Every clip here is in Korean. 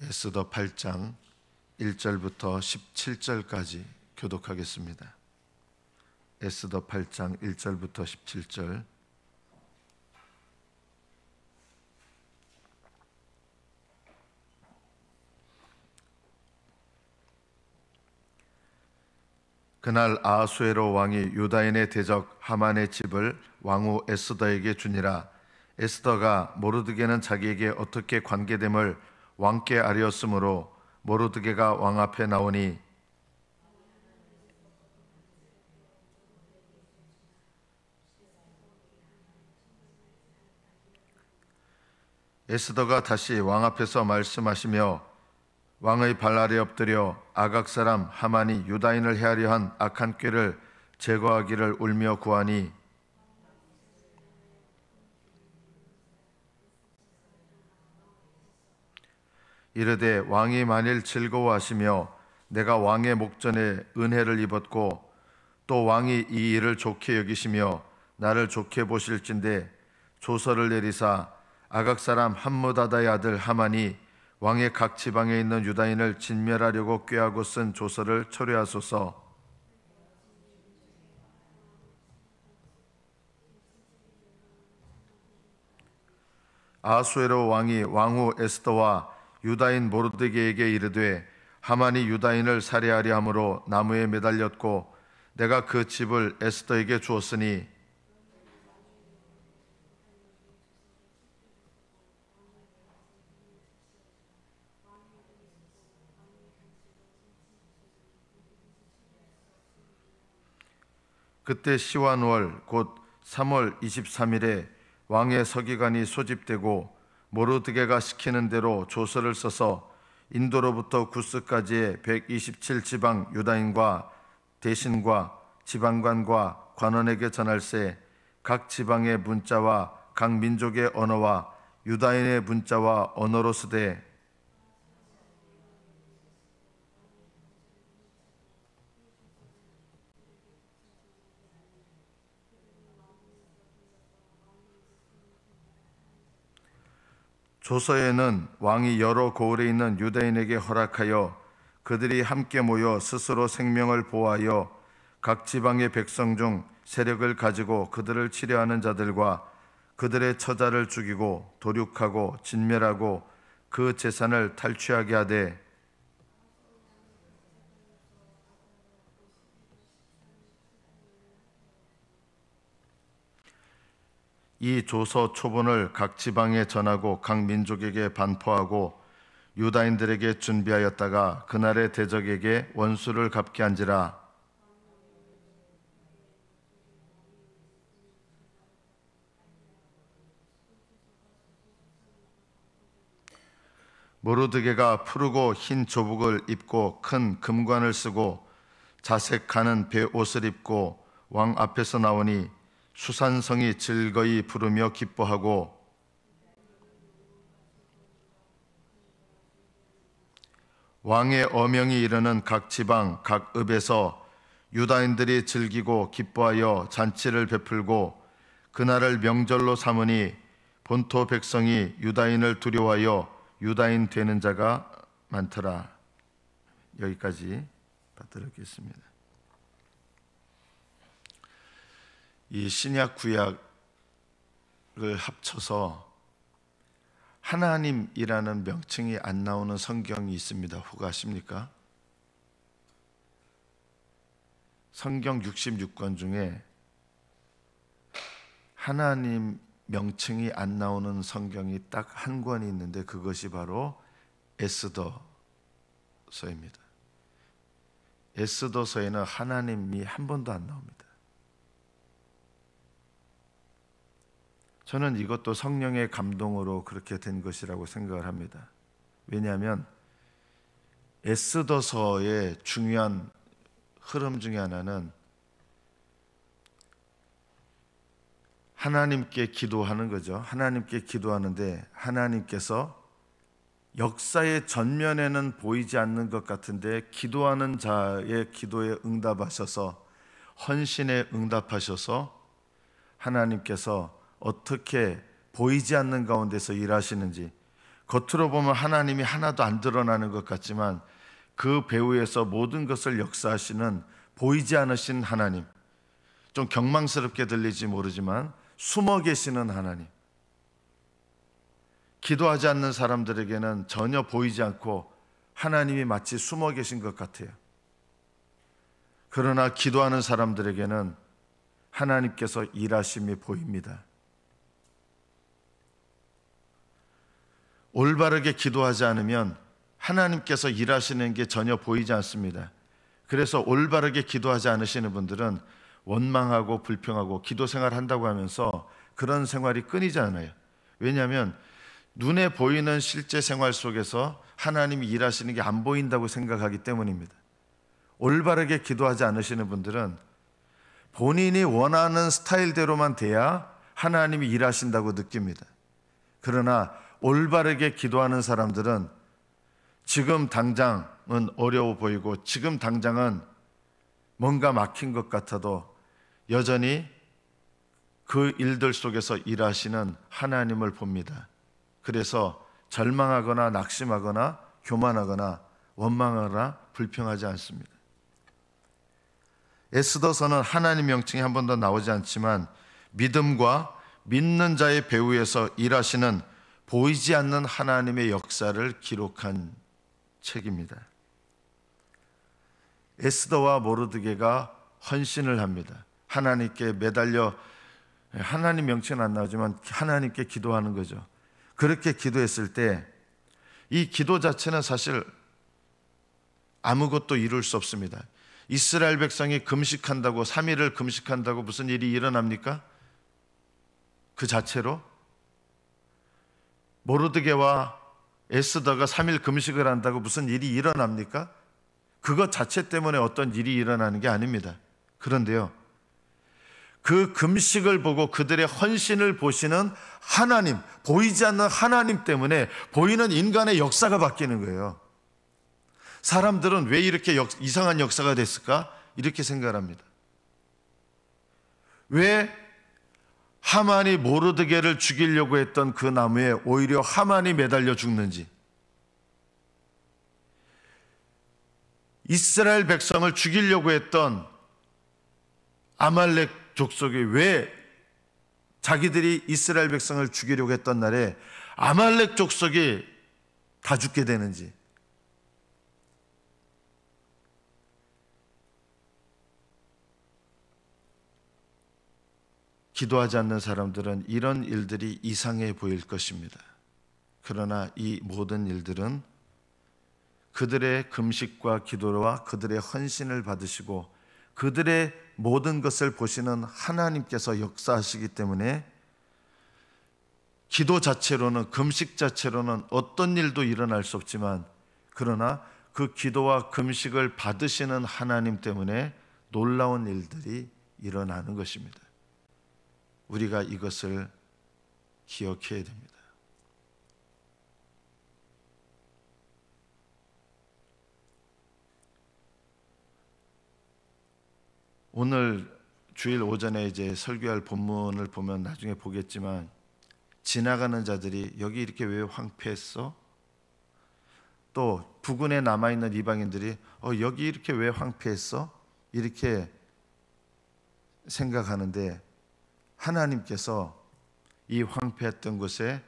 에스더 8장 1절부터 17절까지 교독하겠습니다. 에스더 8장 1절부터 17절. 그날 아하수에로 왕이 유다인의 대적 하만의 집을 왕후 에스더에게 주니라. 에스더가 모르드게는 자기에게 어떻게 관계됨을 왕께 아뢰었으므로 모르드게가 왕 앞에 나오니 에스더가 다시 왕 앞에서 말씀하시며 왕의 발 아래 엎드려 아각 사람 하만이 유다인을 해하려 한 악한 꾀를 제거하기를 울며 구하니 이르되 왕이 만일 즐거워하시며 내가 왕의 목전에 은혜를 입었고 또 왕이 이 일을 좋게 여기시며 나를 좋게 보실진대 조서를 내리사 아각 사람 함므다다의 아들 하만이 왕의 각 지방에 있는 유다인을 진멸하려고 꾀하고 쓴 조서를 철회하소서. 아하수에로 왕이 왕후 에스더와 유다인 모르드게에게 이르되 하만이 유다인을 살해하려 함으로 나무에 매달렸고 내가 그 집을 에스더에게 주었으니 그때 시완월 곧 3월 23일에 왕의 서기관이 소집되고 모르드게가 시키는 대로 조서를 써서 인도로부터 구스까지의 127지방 유다인과 대신과 지방관과 관원에게 전할세. 각 지방의 문자와 각 민족의 언어와 유다인의 문자와 언어로 쓰되 조서에는 왕이 여러 고을에 있는 유다인에게 허락하여 그들이 함께 모여 스스로 생명을 보호하여 각 지방의 백성 중 세력을 가지고 그들을 치려하는 자들과 그들의 처자를 죽이고 도륙하고 진멸하고 그 재산을 탈취하게 하되 이 조서 초본을 각 지방에 전하고 각 민족에게 반포하고 유다인들에게 준비하였다가 그날의 대적에게 원수를 갚게 한지라. 모르드게가 푸르고 흰 조복을 입고 큰 금관을 쓰고 자색 가는 베옷을 입고 왕 앞에서 나오니 수산성이 즐거이 부르며 기뻐하고 왕의 어명이 이르는 각 지방 각 읍에서 유다인들이 즐기고 기뻐하여 잔치를 베풀고 그날을 명절로 삼으니 본토 백성이 유다인을 두려워하여 유다인 되는 자가 많더라. 여기까지 받들었겠습니다. 이 신약 구약을 합쳐서 하나님이라는 명칭이 안 나오는 성경이 있습니다. 혹 아십니까? 성경 66권 중에 하나님 명칭이 안 나오는 성경이 딱 한 권이 있는데 그것이 바로 에스더서입니다. 에스더서에는 하나님이 한 번도 안 나옵니다. 저는 이것도 성령의 감동으로 그렇게 된 것이라고 생각을 합니다. 왜냐하면 에스더서의 중요한 흐름 중에 하나는 하나님께 기도하는 거죠. 하나님께 기도하는데 하나님께서 역사의 전면에는 보이지 않는 것 같은데 기도하는 자의 기도에 응답하셔서 헌신에 응답하셔서 하나님께서 어떻게 보이지 않는 가운데서 일하시는지 겉으로 보면 하나님이 하나도 안 드러나는 것 같지만 그 배후에서 모든 것을 역사하시는 보이지 않으신 하나님, 좀 경망스럽게 들릴지 모르지만 숨어 계시는 하나님, 기도하지 않는 사람들에게는 전혀 보이지 않고 하나님이 마치 숨어 계신 것 같아요. 그러나 기도하는 사람들에게는 하나님께서 일하심이 보입니다. 올바르게 기도하지 않으면 하나님께서 일하시는 게 전혀 보이지 않습니다. 그래서 올바르게 기도하지 않으시는 분들은 원망하고 불평하고 기도 생활한다고 하면서 그런 생활이 끊이지 않아요. 왜냐하면 눈에 보이는 실제 생활 속에서 하나님이 일하시는 게 안 보인다고 생각하기 때문입니다. 올바르게 기도하지 않으시는 분들은 본인이 원하는 스타일대로만 돼야 하나님이 일하신다고 느낍니다. 그러나 올바르게 기도하는 사람들은 지금 당장은 어려워 보이고 지금 당장은 뭔가 막힌 것 같아도 여전히 그 일들 속에서 일하시는 하나님을 봅니다. 그래서 절망하거나 낙심하거나 교만하거나 원망하거나 불평하지 않습니다. 에스더서는 하나님 명칭이 한 번도 나오지 않지만 믿음과 믿는 자의 배후에서 일하시는 보이지 않는 하나님의 역사를 기록한 책입니다. 에스더와 모르드게가 헌신을 합니다. 하나님께 매달려, 하나님 명칭은 안 나오지만 하나님께 기도하는 거죠. 그렇게 기도했을 때 이 기도 자체는 사실 아무것도 이룰 수 없습니다. 이스라엘 백성이 금식한다고 3일을 금식한다고 무슨 일이 일어납니까? 그 자체로 모르드게와 에스더가 3일 금식을 한다고 무슨 일이 일어납니까? 그것 자체 때문에 어떤 일이 일어나는 게 아닙니다. 그런데요, 그 금식을 보고 그들의 헌신을 보시는 하나님, 보이지 않는 하나님 때문에 보이는 인간의 역사가 바뀌는 거예요. 사람들은 왜 이렇게 이상한 역사가 됐을까? 이렇게 생각합니다. 왜 하만이 모르드게를 죽이려고 했던 그 나무에 오히려 하만이 매달려 죽는지, 이스라엘 백성을 죽이려고 했던 아말렉 족속이 왜 자기들이 이스라엘 백성을 죽이려고 했던 날에 아말렉 족속이 다 죽게 되는지, 기도하지 않는 사람들은 이런 일들이 이상해 보일 것입니다. 그러나 이 모든 일들은 그들의 금식과 기도와 그들의 헌신을 받으시고 그들의 모든 것을 보시는 하나님께서 역사하시기 때문에 기도 자체로는, 금식 자체로는 어떤 일도 일어날 수 없지만, 그러나 그 기도와 금식을 받으시는 하나님 때문에 놀라운 일들이 일어나는 것입니다. 우리가 이것을 기억해야 됩니다. 오늘 주일 오전에 이제 설교할 본문을 보면 나중에 보겠지만, 지나가는 자들이 여기 이렇게 왜 황폐했어? 또 부근에 남아있는 이방인들이 여기 이렇게 왜 황폐했어? 이렇게 생각하는데, 하나님께서 이 황폐했던 곳에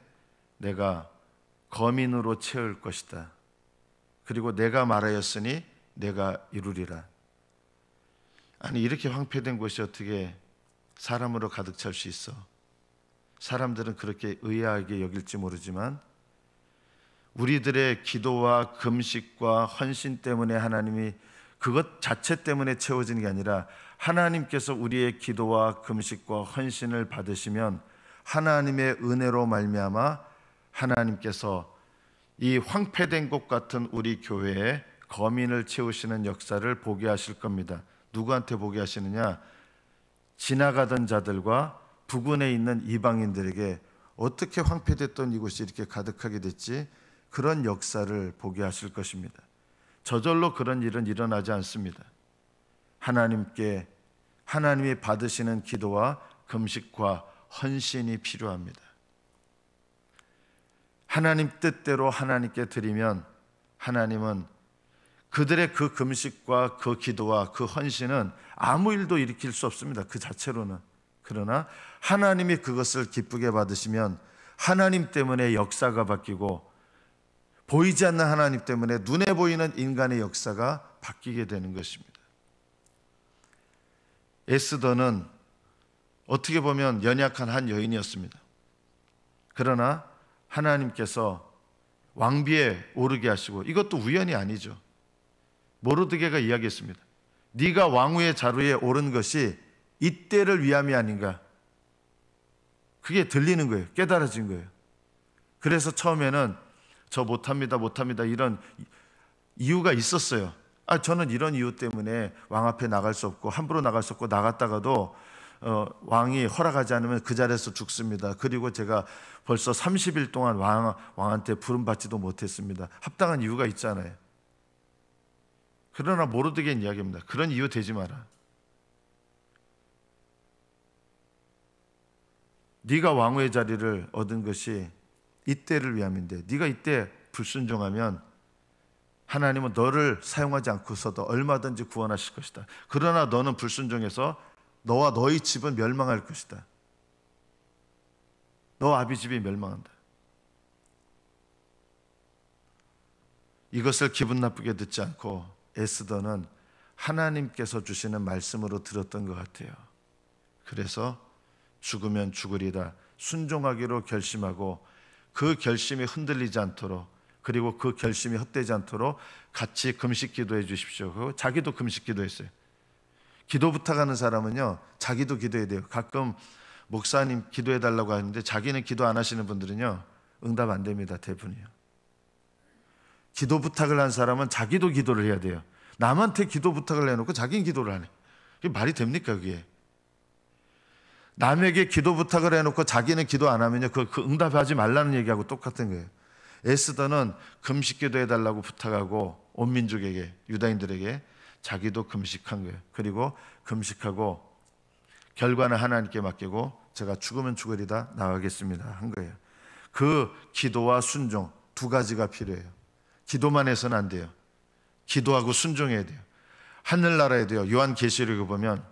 내가 거민으로 채울 것이다. 그리고 내가 말하였으니 내가 이루리라. 아니, 이렇게 황폐된 곳이 어떻게 사람으로 가득 찰 수 있어? 사람들은 그렇게 의아하게 여길지 모르지만 우리들의 기도와 금식과 헌신 때문에 하나님이, 그것 자체 때문에 채워지는 게 아니라 하나님께서 우리의 기도와 금식과 헌신을 받으시면 하나님의 은혜로 말미암아 하나님께서 이 황폐된 곳 같은 우리 교회에 거민을 채우시는 역사를 보게 하실 겁니다. 누구한테 보게 하시느냐? 지나가던 자들과 부근에 있는 이방인들에게 어떻게 황폐됐던 이곳이 이렇게 가득하게 됐지? 그런 역사를 보게 하실 것입니다. 저절로 그런 일은 일어나지 않습니다. 하나님이 받으시는 기도와 금식과 헌신이 필요합니다. 하나님 뜻대로 하나님께 드리면 하나님은 그들의 그 금식과 그 기도와 그 헌신은 아무 일도 일으킬 수 없습니다. 그 자체로는. 그러나 하나님이 그것을 기쁘게 받으시면 하나님 때문에 역사가 바뀌고 보이지 않는 하나님 때문에 눈에 보이는 인간의 역사가 바뀌게 되는 것입니다. 에스더는 어떻게 보면 연약한 한 여인이었습니다. 그러나 하나님께서 왕비에 오르게 하시고, 이것도 우연이 아니죠. 모르드게가 이야기했습니다. 네가 왕후의 자루에 오른 것이 이때를 위함이 아닌가. 그게 들리는 거예요. 깨달아진 거예요. 그래서 처음에는 저 못합니다 이런 이유가 있었어요. 저는 이런 이유 때문에 왕 앞에 나갈 수 없고 함부로 나갈 수 없고 나갔다가도 왕이 허락하지 않으면 그 자리에서 죽습니다. 그리고 제가 벌써 30일 동안 왕한테 부름받지도 못했습니다. 합당한 이유가 있잖아요. 그러나 모르드게는 이야기합니다. 그런 이유 되지 마라. 네가 왕후의 자리를 얻은 것이 이때를 위함인데 네가 이때 불순종하면 하나님은 너를 사용하지 않고서도 얼마든지 구원하실 것이다. 그러나 너는 불순종해서 너와 너희 집은 멸망할 것이다. 너 아비 집이 멸망한다. 이것을 기분 나쁘게 듣지 않고 에스더는 하나님께서 주시는 말씀으로 들었던 것 같아요. 그래서 죽으면 죽으리다 순종하기로 결심하고 그 결심이 흔들리지 않도록, 그리고 그 결심이 헛되지 않도록 같이 금식 기도해 주십시오. 자기도 금식 기도했어요. 기도 부탁하는 사람은요, 자기도 기도해야 돼요. 가끔 목사님 기도해 달라고 하는데 자기는 기도 안 하시는 분들은요, 응답 안 됩니다. 대부분이요. 기도 부탁을 한 사람은 자기도 기도를 해야 돼요. 남한테 기도 부탁을 해놓고 자기는 기도를 안 해. 그게 말이 됩니까 그게? 남에게 기도 부탁을 해놓고 자기는 기도 안 하면요, 그 응답하지 말라는 얘기하고 똑같은 거예요. 에스더는 금식 기도해 달라고 부탁하고 온 민족에게, 유다인들에게 자기도 금식한 거예요. 그리고 금식하고 결과는 하나님께 맡기고 제가 죽으면 죽으리다 나가겠습니다 한 거예요. 그 기도와 순종 두 가지가 필요해요. 기도만 해서는 안 돼요. 기도하고 순종해야 돼요. 하늘나라에 돼요. 요한계시록에 보면,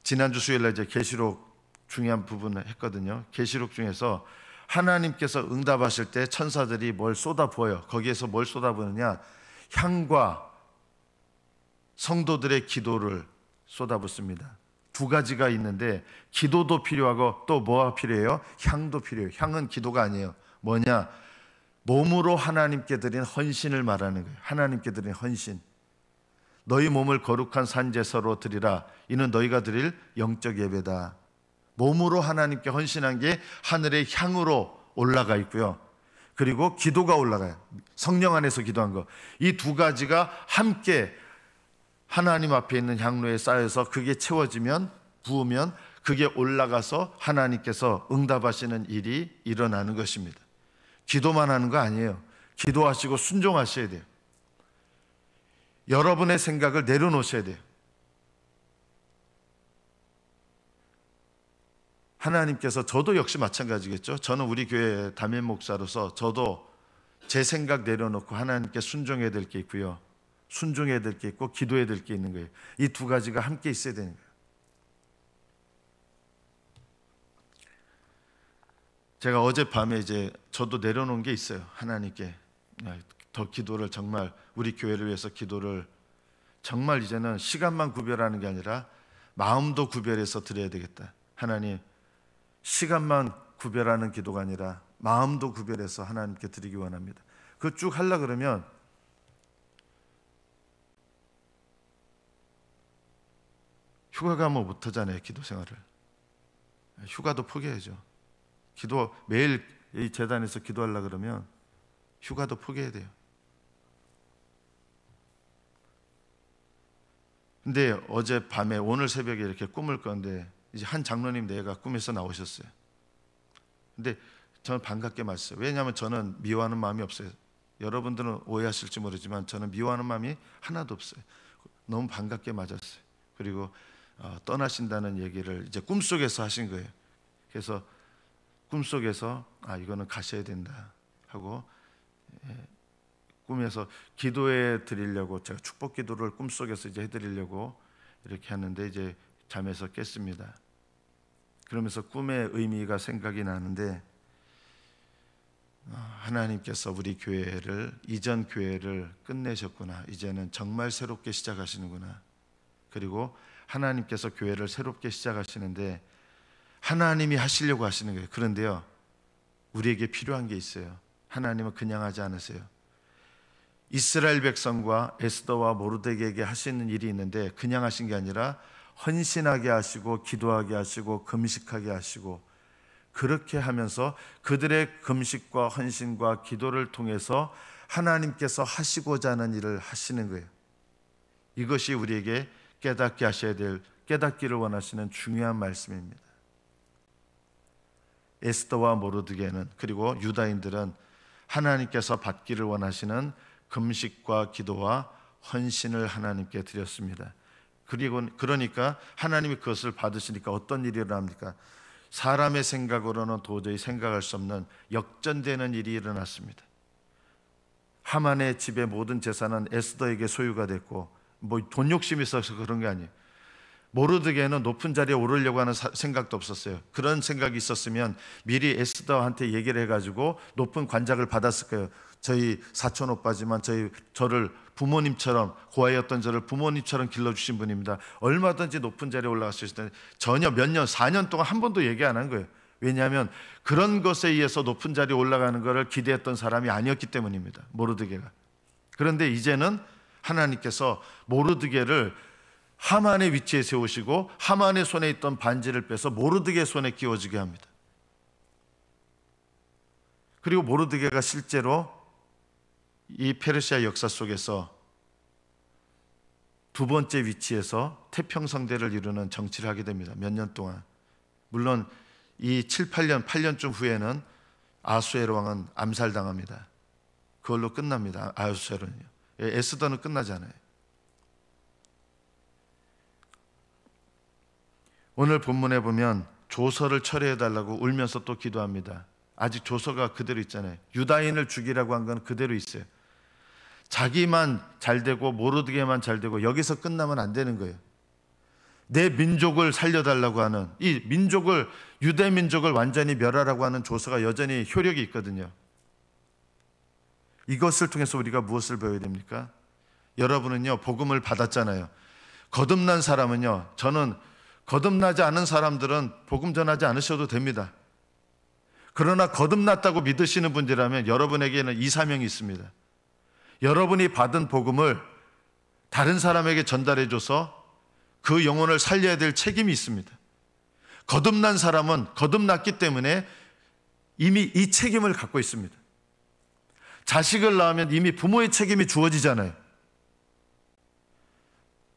지난주 수요일날 이제 계시록 중요한 부분을 했거든요. 계시록 중에서 하나님께서 응답하실 때 천사들이 뭘 쏟아부어요. 거기에서 뭘 쏟아부느냐, 향과 성도들의 기도를 쏟아붓습니다. 두 가지가 있는데 기도도 필요하고 또 뭐가 필요해요? 향도 필요해요. 향은 기도가 아니에요. 뭐냐? 몸으로 하나님께 드린 헌신을 말하는 거예요. 하나님께 드린 헌신. 너희 몸을 거룩한 산제사로 드리라. 이는 너희가 드릴 영적 예배다. 몸으로 하나님께 헌신한 게 하늘의 향으로 올라가 있고요. 그리고 기도가 올라가요. 성령 안에서 기도한 거. 이 두 가지가 함께 하나님 앞에 있는 향로에 쌓여서 그게 채워지면, 부으면 그게 올라가서 하나님께서 응답하시는 일이 일어나는 것입니다. 기도만 하는 거 아니에요. 기도하시고 순종하셔야 돼요. 여러분의 생각을 내려놓으셔야 돼요. 하나님께서, 저도 역시 마찬가지겠죠. 저는 우리 교회 담임 목사로서 저도 제 생각 내려놓고 하나님께 순종해야 될 게 있고요, 순종해야 될 게 있고 기도해야 될 게 있는 거예요. 이 두 가지가 함께 있어야 되는 거예요. 제가 어젯밤에 이제 저도 내려놓은 게 있어요. 하나님께 더 기도를, 정말 우리 교회를 위해서 기도를 정말 이제는 시간만 구별하는 게 아니라 마음도 구별해서 드려야 되겠다. 하나님, 시간만 구별하는 기도가 아니라 마음도 구별해서 하나님께 드리기 원합니다. 그거 쭉 하려고 그러면 휴가 가면 못하잖아요. 기도 생활을. 휴가도 포기해야죠. 기도 매일 이 재단에서 기도하려고 그러면 휴가도 포기해야 돼요. 근데 어젯밤에, 오늘 새벽에 이렇게 꿈을 꿨는데 이제 한 장로님 내가 꿈에서 나오셨어요. 근데 저는 반갑게 맞았어요. 왜냐하면 저는 미워하는 마음이 없어요. 여러분들은 오해하실지 모르지만 저는 미워하는 마음이 하나도 없어요. 너무 반갑게 맞았어요. 그리고 떠나신다는 얘기를 이제 꿈속에서 하신 거예요. 그래서 꿈속에서 이거는 가셔야 된다 하고 꿈에서 기도해 드리려고, 제가 축복 기도를 꿈속에서 이제 해드리려고 이렇게 하는데 이제 잠에서 깼습니다. 그러면서 꿈의 의미가 생각이 나는데, 하나님께서 우리 교회를, 이전 교회를 끝내셨구나, 이제는 정말 새롭게 시작하시는구나. 그리고 하나님께서 교회를 새롭게 시작하시는데 하나님이 하시려고 하시는 거예요. 그런데요, 우리에게 필요한 게 있어요. 하나님은 그냥 하지 않으세요. 이스라엘 백성과 에스더와 모르드게에게 하시는 일이 있는데 그냥 하신 게 아니라 헌신하게 하시고 기도하게 하시고 금식하게 하시고, 그렇게 하면서 그들의 금식과 헌신과 기도를 통해서 하나님께서 하시고자 하는 일을 하시는 거예요. 이것이 우리에게 깨닫게 하셔야 될, 깨닫기를 원하시는 중요한 말씀입니다. 에스더와 모르드게는, 그리고 유다인들은 하나님께서 받기를 원하시는 금식과 기도와 헌신을 하나님께 드렸습니다. 그러니까 하나님이 그것을 받으시니까 어떤 일이 일어납니까? 사람의 생각으로는 도저히 생각할 수 없는 역전되는 일이 일어났습니다. 하만의 집의 모든 재산은 에스더에게 소유가 됐고, 돈 욕심이 있어서 그런 게 아니에요. 모르드게는 높은 자리에 오르려고 하는 생각도 없었어요. 그런 생각이 있었으면 미리 에스더한테 얘기를 해가지고 높은 관작을 받았을 거예요. 저희 사촌 오빠지만 저를 부모님처럼, 고아였던 저를 부모님처럼 길러주신 분입니다. 얼마든지 높은 자리에 올라갈 수 있을 텐데 전혀 몇 년, 4년 동안 한 번도 얘기 안 한 거예요. 왜냐하면 그런 것에 의해서 높은 자리에 올라가는 것을 기대했던 사람이 아니었기 때문입니다. 모르드게가. 그런데 이제는 하나님께서 모르드게를 하만의 위치에 세우시고 하만의 손에 있던 반지를 빼서 모르드게 손에 끼워주게 합니다. 그리고 모르드게가 실제로 이 페르시아 역사 속에서 두 번째 위치에서 태평성대를 이루는 정치를 하게 됩니다. 몇 년 동안. 물론 이 8년쯤 후에는 아수에로 왕은 암살당합니다. 그걸로 끝납니다. 아수에로는요. 에스더는 끝나지 않아요. 오늘 본문에 보면 조서를 철회해달라고 울면서 또 기도합니다. 아직 조서가 그대로 있잖아요. 유다인을 죽이라고 한 건 그대로 있어요. 자기만 잘되고 모르드게만 잘되고 여기서 끝나면 안 되는 거예요. 내 민족을 살려달라고 하는, 이 민족을, 유대 민족을 완전히 멸하라고 하는 조서가 여전히 효력이 있거든요. 이것을 통해서 우리가 무엇을 배워야 됩니까? 여러분은요, 복음을 받았잖아요. 거듭난 사람은요, 저는 거듭나지 않은 사람들은 복음 전하지 않으셔도 됩니다. 그러나 거듭났다고 믿으시는 분들이라면 여러분에게는 이 사명이 있습니다. 여러분이 받은 복음을 다른 사람에게 전달해줘서 그 영혼을 살려야 될 책임이 있습니다. 거듭난 사람은 거듭났기 때문에 이미 이 책임을 갖고 있습니다. 자식을 낳으면 이미 부모의 책임이 주어지잖아요.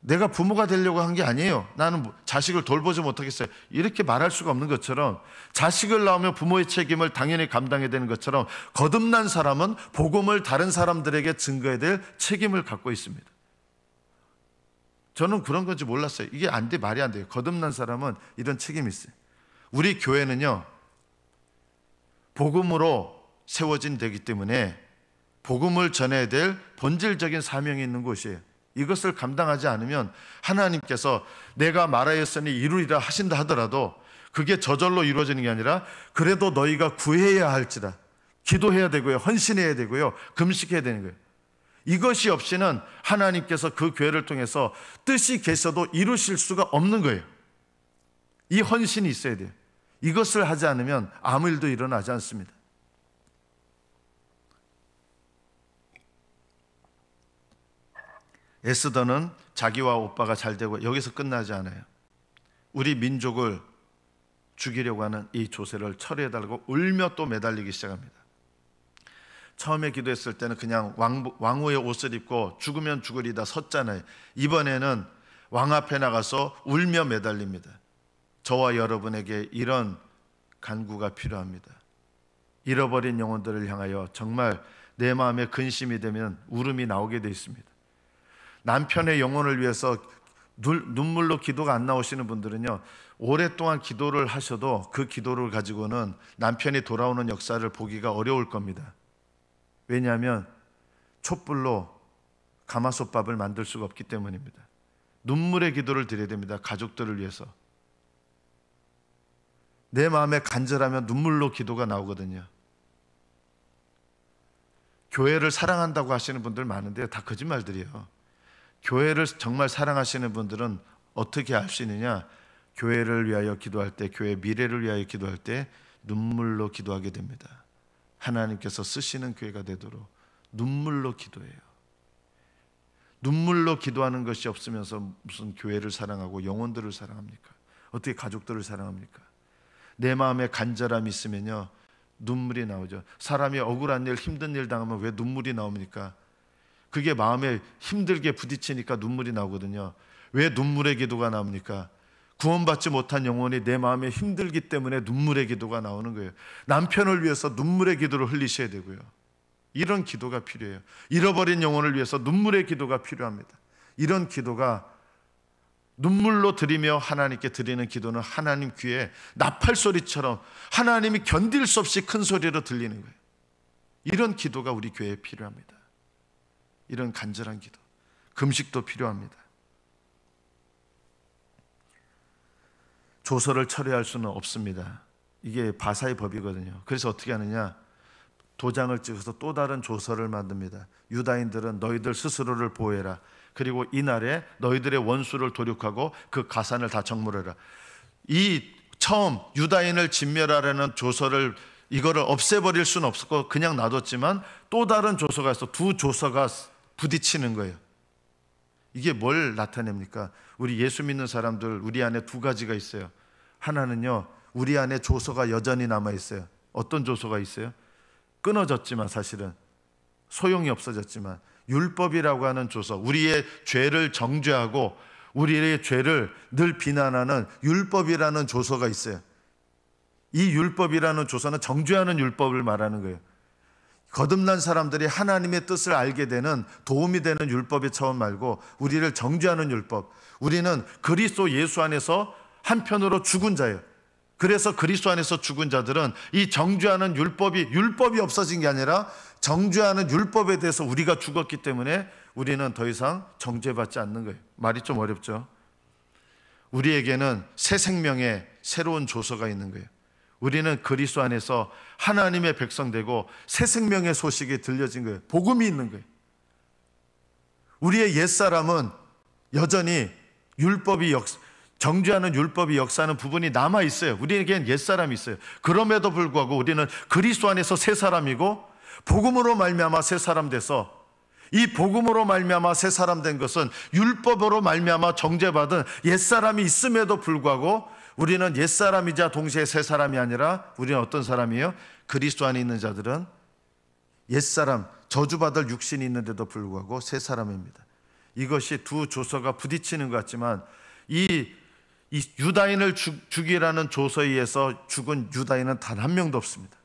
내가 부모가 되려고 한 게 아니에요. 나는 자식을 돌보지 못하겠어요. 이렇게 말할 수가 없는 것처럼, 자식을 낳으면 부모의 책임을 당연히 감당해야 되는 것처럼, 거듭난 사람은 복음을 다른 사람들에게 증거해야 될 책임을 갖고 있습니다. 저는 그런 건지 몰랐어요. 이게 안 돼, 말이 안 돼요. 거듭난 사람은 이런 책임이 있어요. 우리 교회는요, 복음으로 세워진 데이기 때문에 복음을 전해야 될 본질적인 사명이 있는 곳이에요. 이것을 감당하지 않으면 하나님께서 내가 말하였으니 이루리라 하신다 하더라도 그게 저절로 이루어지는 게 아니라 그래도 너희가 구해야 할지라, 기도해야 되고요, 헌신해야 되고요, 금식해야 되는 거예요. 이것이 없이는 하나님께서 그 교회를 통해서 뜻이 계셔도 이루실 수가 없는 거예요. 이 헌신이 있어야 돼요. 이것을 하지 않으면 아무 일도 일어나지 않습니다. 에스더는 자기와 오빠가 잘 되고 여기서 끝나지 않아요. 우리 민족을 죽이려고 하는 이 조세를 철회해달라고 울며 또 매달리기 시작합니다. 처음에 기도했을 때는 그냥 왕후의 옷을 입고 죽으면 죽으리다 섰잖아요. 이번에는 왕 앞에 나가서 울며 매달립니다. 저와 여러분에게 이런 간구가 필요합니다. 잃어버린 영혼들을 향하여 정말 내 마음에 근심이 되면 울음이 나오게 되어 있습니다. 남편의 영혼을 위해서 눈물로 기도가 안 나오시는 분들은요, 오랫동안 기도를 하셔도 그 기도를 가지고는 남편이 돌아오는 역사를 보기가 어려울 겁니다. 왜냐하면 촛불로 가마솥밥을 만들 수가 없기 때문입니다. 눈물의 기도를 드려야 됩니다. 가족들을 위해서. 내 마음에 간절하면 눈물로 기도가 나오거든요. 교회를 사랑한다고 하시는 분들 많은데 다 거짓말들이에요. 교회를 정말 사랑하시는 분들은 어떻게 알 수 있느냐? 교회를 위하여 기도할 때, 교회의 미래를 위하여 기도할 때 눈물로 기도하게 됩니다. 하나님께서 쓰시는 교회가 되도록 눈물로 기도해요. 눈물로 기도하는 것이 없으면서 무슨 교회를 사랑하고 영혼들을 사랑합니까? 어떻게 가족들을 사랑합니까? 내 마음에 간절함이 있으면요, 눈물이 나오죠. 사람이 억울한 일, 힘든 일 당하면 왜 눈물이 나옵니까? 그게 마음에 힘들게 부딪히니까 눈물이 나오거든요. 왜 눈물의 기도가 나옵니까? 구원받지 못한 영혼이 내 마음에 힘들기 때문에 눈물의 기도가 나오는 거예요. 남편을 위해서 눈물의 기도를 흘리셔야 되고요. 이런 기도가 필요해요. 잃어버린 영혼을 위해서 눈물의 기도가 필요합니다. 이런 기도가 눈물로 드리며 하나님께 드리는 기도는 하나님 귀에 나팔소리처럼 하나님이 견딜 수 없이 큰 소리로 들리는 거예요. 이런 기도가 우리 교회에 필요합니다. 이런 간절한 기도, 금식도 필요합니다. 조서를 철회할 수는 없습니다. 이게 바사의 법이거든요. 그래서 어떻게 하느냐? 도장을 찍어서 또 다른 조서를 만듭니다. 유다인들은 너희들 스스로를 보호해라. 그리고 이날에 너희들의 원수를 도륙하고 그 가산을 다 정물해라. 이 처음 유다인을 진멸하려는 조서를 이거를 없애버릴 수는 없었고 그냥 놔뒀지만 또 다른 조서가 있어. 두 조서가 부딪히는 거예요. 이게 뭘 나타냅니까? 우리 예수 믿는 사람들 우리 안에 두 가지가 있어요. 하나는요, 우리 안에 조서가 여전히 남아있어요. 어떤 조서가 있어요? 끊어졌지만 사실은 소용이 없어졌지만 율법이라고 하는 조서, 우리의 죄를 정죄하고 우리의 죄를 늘 비난하는 율법이라는 조서가 있어요. 이 율법이라는 조서는 정죄하는 율법을 말하는 거예요. 거듭난 사람들이 하나님의 뜻을 알게 되는 도움이 되는 율법의 차원 말고 우리를 정죄하는 율법. 우리는 그리스도 예수 안에서 한편으로 죽은 자예요. 그래서 그리스도 안에서 죽은 자들은 이 정죄하는 율법이 없어진 게 아니라 정죄하는 율법에 대해서 우리가 죽었기 때문에 우리는 더 이상 정죄받지 않는 거예요. 말이 좀 어렵죠? 우리에게는 새 생명의 새로운 조서가 있는 거예요. 우리는 그리스도 안에서 하나님의 백성 되고 새 생명의 소식이 들려진 거예요. 복음이 있는 거예요. 우리의 옛사람은 여전히 정죄하는 율법이 역사하는 부분이 남아있어요. 우리에겐 옛사람이 있어요. 그럼에도 불구하고 우리는 그리스도 안에서 새 사람이고 복음으로 말미암아 새 사람 돼서 이 복음으로 말미암아 새 사람 된 것은 율법으로 말미암아 정죄받은 옛사람이 있음에도 불구하고 우리는 옛사람이자 동시에 새 사람이 아니라 우리는 어떤 사람이에요? 그리스도 안에 있는 자들은 옛사람, 저주받을 육신이 있는데도 불구하고 새 사람입니다. 이것이 두 조서가 부딪히는 것 같지만 이 유다인을 죽이라는 조서에 의해서 죽은 유다인은 단 한 명도 없습니다.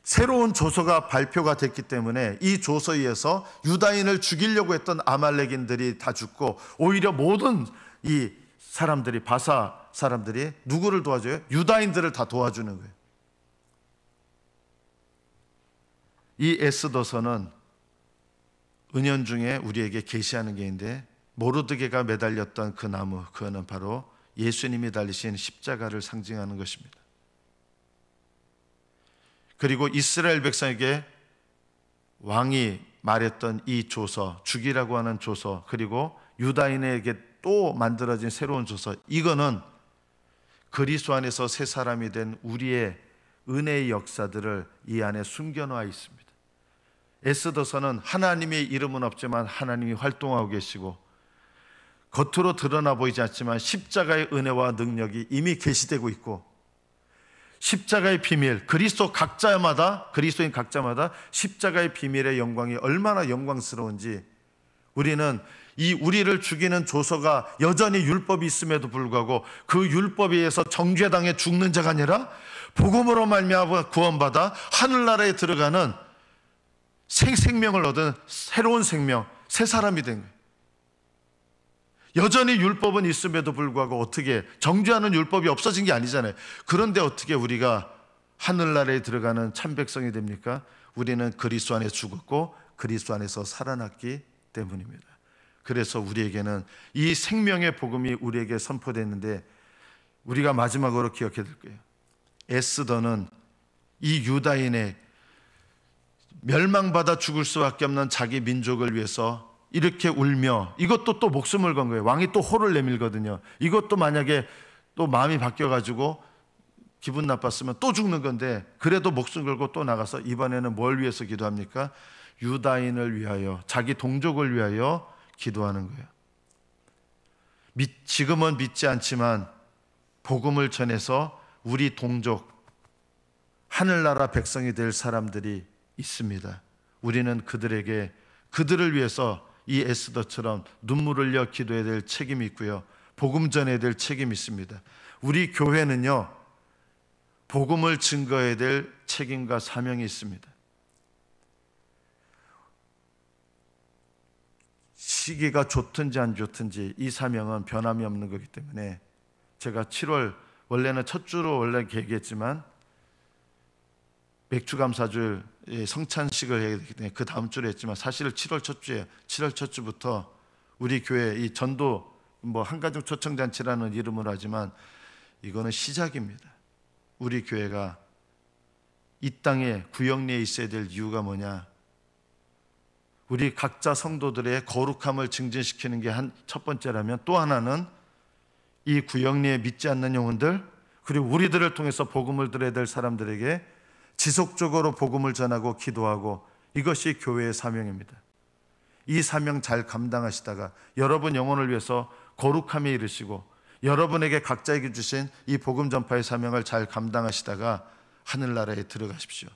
새로운 조서가 발표가 됐기 때문에 이 조서에 의해서 유다인을 죽이려고 했던 아말렉인들이 다 죽고 오히려 모든 이 사람들이 바사 사람들이 누구를 도와줘요? 유다인들을 다 도와주는 거예요. 이 에스더서는 은연중에 우리에게 계시하는 게 있는데 모르드게가 매달렸던 그 나무, 그거는 바로 예수님이 달리신 십자가를 상징하는 것입니다. 그리고 이스라엘 백성에게 왕이 말했던 이 조서, 죽이라고 하는 조서, 그리고 유다인에게 또 만들어진 새로운 조서, 이거는 그리스도 안에서 새 사람이 된 우리의 은혜의 역사들을 이 안에 숨겨놓아 있습니다. 에스더서는 하나님의 이름은 없지만 하나님이 활동하고 계시고 겉으로 드러나 보이지 않지만 십자가의 은혜와 능력이 이미 계시되고 있고 십자가의 비밀, 그리스도인 각자마다 십자가의 비밀의 영광이 얼마나 영광스러운지 우리는 이 우리를 죽이는 조서가 여전히 율법이 있음에도 불구하고 그 율법에 의해서 정죄당해 죽는 자가 아니라 복음으로 말미암아 구원받아 하늘나라에 들어가는 생명을 얻은 새로운 생명, 새 사람이 된 거예요. 여전히 율법은 있음에도 불구하고 어떻게 정죄하는 율법이 없어진 게 아니잖아요. 그런데 어떻게 우리가 하늘나라에 들어가는 참 백성이 됩니까? 우리는 그리스도 안에 죽었고 그리스도 안에서 살아났기 때문입니다. 그래서 우리에게는 이 생명의 복음이 우리에게 선포됐는데 우리가 마지막으로 기억해야 될 거예요. 에스더는 이 유다인의 멸망받아 죽을 수밖에 없는 자기 민족을 위해서 이렇게 울며, 이것도 또 목숨을 건 거예요. 왕이 또 호를 내밀거든요. 이것도 만약에 또 마음이 바뀌어가지고 기분 나빴으면 또 죽는 건데, 그래도 목숨 걸고 또 나가서 이번에는 뭘 위해서 기도합니까? 유다인을 위하여, 자기 동족을 위하여 기도하는 거예요. 지금은 믿지 않지만 복음을 전해서 우리 동족, 하늘나라 백성이 될 사람들이 있습니다. 우리는 그들을 위해서 이 에스더처럼 눈물을 흘려 기도해야 될 책임이 있고요, 복음 전해야 될 책임이 있습니다. 우리 교회는요, 복음을 증거해야 될 책임과 사명이 있습니다. 시기가 좋든지 안 좋든지 이 사명은 변함이 없는 거기 때문에, 제가 7월 원래는 첫 주로 원래 계획했지만 맥주감사절 성찬식을 해야 되기 때문에 그 다음 주로 했지만, 사실 7월 첫 주에 7월 첫 주부터 우리 교회 이 전도 한가정 초청잔치라는 이름으로 하지만 이거는 시작입니다. 우리 교회가 이 땅에 구역내에 있어야 될 이유가 뭐냐? 우리 각자 성도들의 거룩함을 증진시키는 게 첫 번째라면, 또 하나는 이 구역내에 믿지 않는 영혼들, 그리고 우리들을 통해서 복음을 들어야 될 사람들에게 지속적으로 복음을 전하고 기도하고, 이것이 교회의 사명입니다. 이 사명 잘 감당하시다가 여러분 영혼을 위해서 거룩함에 이르시고 여러분에게 각자에게 주신 이 복음 전파의 사명을 잘 감당하시다가 하늘나라에 들어가십시오.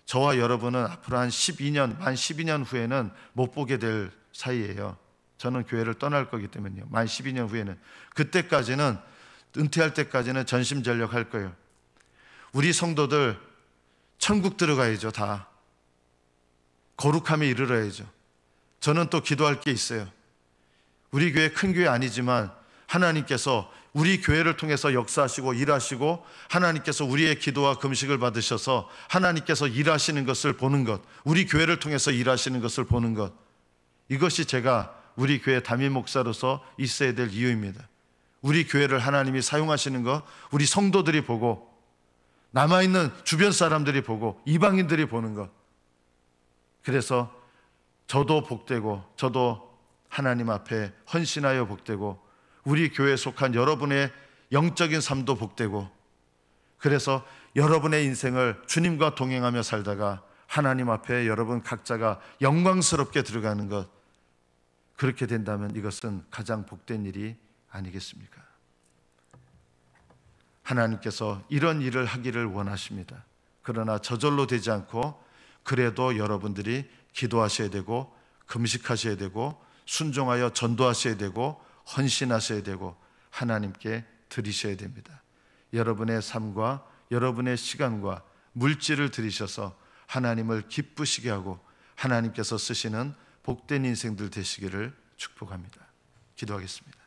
저와 여러분은 앞으로 만 12년 후에는 못 보게 될 사이예요. 저는 교회를 떠날 거기 때문에요. 만 12년 후에는, 그때까지는, 은퇴할 때까지는 전심전력할 거예요. 우리 성도들 천국 들어가야죠. 다 거룩함에 이르러야죠. 저는 또 기도할 게 있어요. 우리 교회 큰 교회 아니지만 하나님께서 우리 교회를 통해서 역사하시고 일하시고, 하나님께서 우리의 기도와 금식을 받으셔서 하나님께서 일하시는 것을 보는 것, 우리 교회를 통해서 일하시는 것을 보는 것, 이것이 제가 우리 교회 담임 목사로서 있어야 될 이유입니다. 우리 교회를 하나님이 사용하시는 것 우리 성도들이 보고, 남아있는 주변 사람들이 보고, 이방인들이 보는 것. 그래서 저도 복되고, 저도 하나님 앞에 헌신하여 복되고, 우리 교회에 속한 여러분의 영적인 삶도 복되고, 그래서 여러분의 인생을 주님과 동행하며 살다가 하나님 앞에 여러분 각자가 영광스럽게 들어가는 것, 그렇게 된다면 이것은 가장 복된 일이 아니겠습니까? 하나님께서 이런 일을 하기를 원하십니다. 그러나 저절로 되지 않고, 그래도 여러분들이 기도하셔야 되고 금식하셔야 되고 순종하여 전도하셔야 되고 헌신하셔야 되고 하나님께 드리셔야 됩니다. 여러분의 삶과 여러분의 시간과 물질을 드리셔서 하나님을 기쁘시게 하고 하나님께서 쓰시는 복된 인생들 되시기를 축복합니다. 기도하겠습니다.